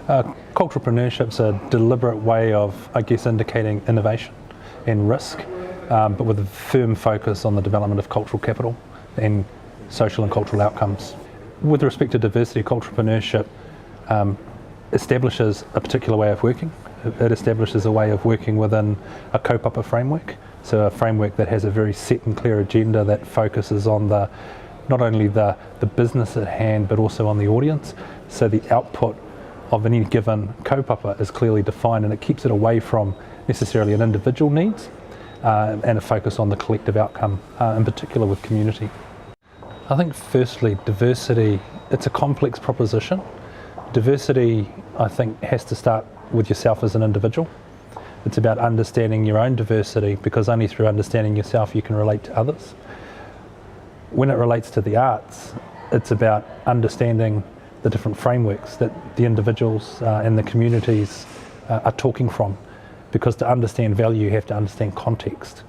Culturalpreneurship's a deliberate way of, I guess, indicating innovation and risk, but with a firm focus on the development of cultural capital and social and cultural outcomes. With respect to diversity, culturalpreneurship establishes a particular way of working. It establishes a way of working within a kaupapa framework, so a framework that has a very set and clear agenda that focuses on not only the business at hand but also on the audience, so the output of any given kaupapa is clearly defined, and it keeps it away from necessarily an individual needs and a focus on the collective outcome, in particular with community. I think firstly, diversity, it's a complex proposition. Diversity, I think, has to start with yourself as an individual. It's about understanding your own diversity, because only through understanding yourself you can relate to others. When it relates to the arts, it's about understanding the different frameworks that the individuals and the communities are talking from, because to understand value you have to understand context.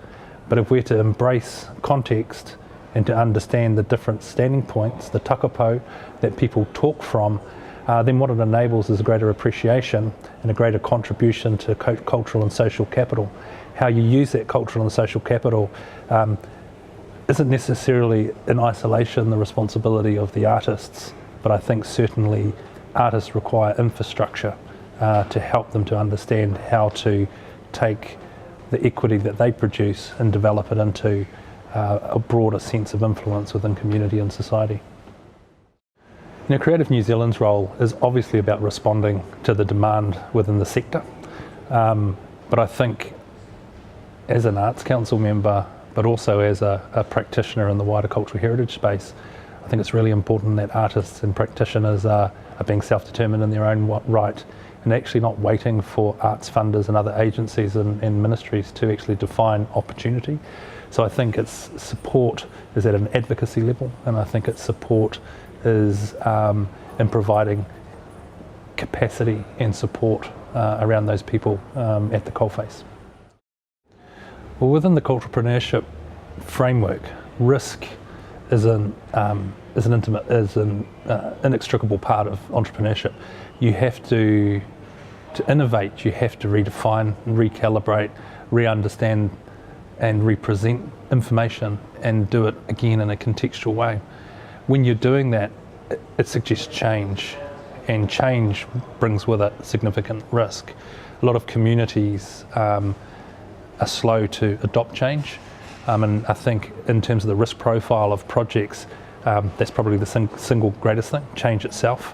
But if we're to embrace context and to understand the different standing points, the takapo that people talk from, then what it enables is a greater appreciation and a greater contribution to cultural and social capital. How you use that cultural and social capital isn't necessarily in isolation the responsibility of the artists, but I think certainly artists require infrastructure to help them to understand how to take the equity that they produce and develop it into a broader sense of influence within community and society. You know, Creative New Zealand's role is obviously about responding to the demand within the sector, but I think as an Arts Council member, but also as a practitioner in the wider cultural heritage space, I think it's really important that artists and practitioners are being self-determined in their own right, and actually not waiting for arts funders and other agencies and ministries to actually define opportunity. So I think its support is at an advocacy level, and I think its support is in providing capacity and support around those people at the coalface. Well, within the culturalpreneurship framework, risk is an inextricable part of entrepreneurship. You have to innovate, you have to redefine, recalibrate, re-understand and represent information and do it again in a contextual way. When you're doing that, it suggests change, and change brings with it significant risk. A lot of communities are slow to adopt change, and I think in terms of the risk profile of projects, that's probably the single greatest thing, change itself.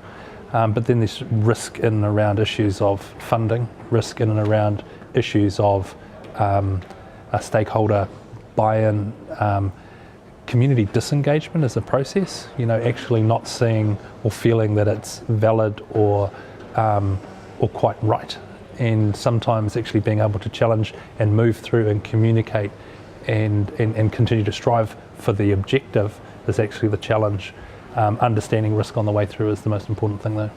But then there's risk in and around issues of funding, risk in and around issues of a stakeholder buy-in, community disengagement as a process, you know, actually not seeing or feeling that it's valid or quite right, and sometimes actually being able to challenge and move through and communicate and continue to strive for the objective is actually the challenge. Understanding risk on the way through is the most important thing though.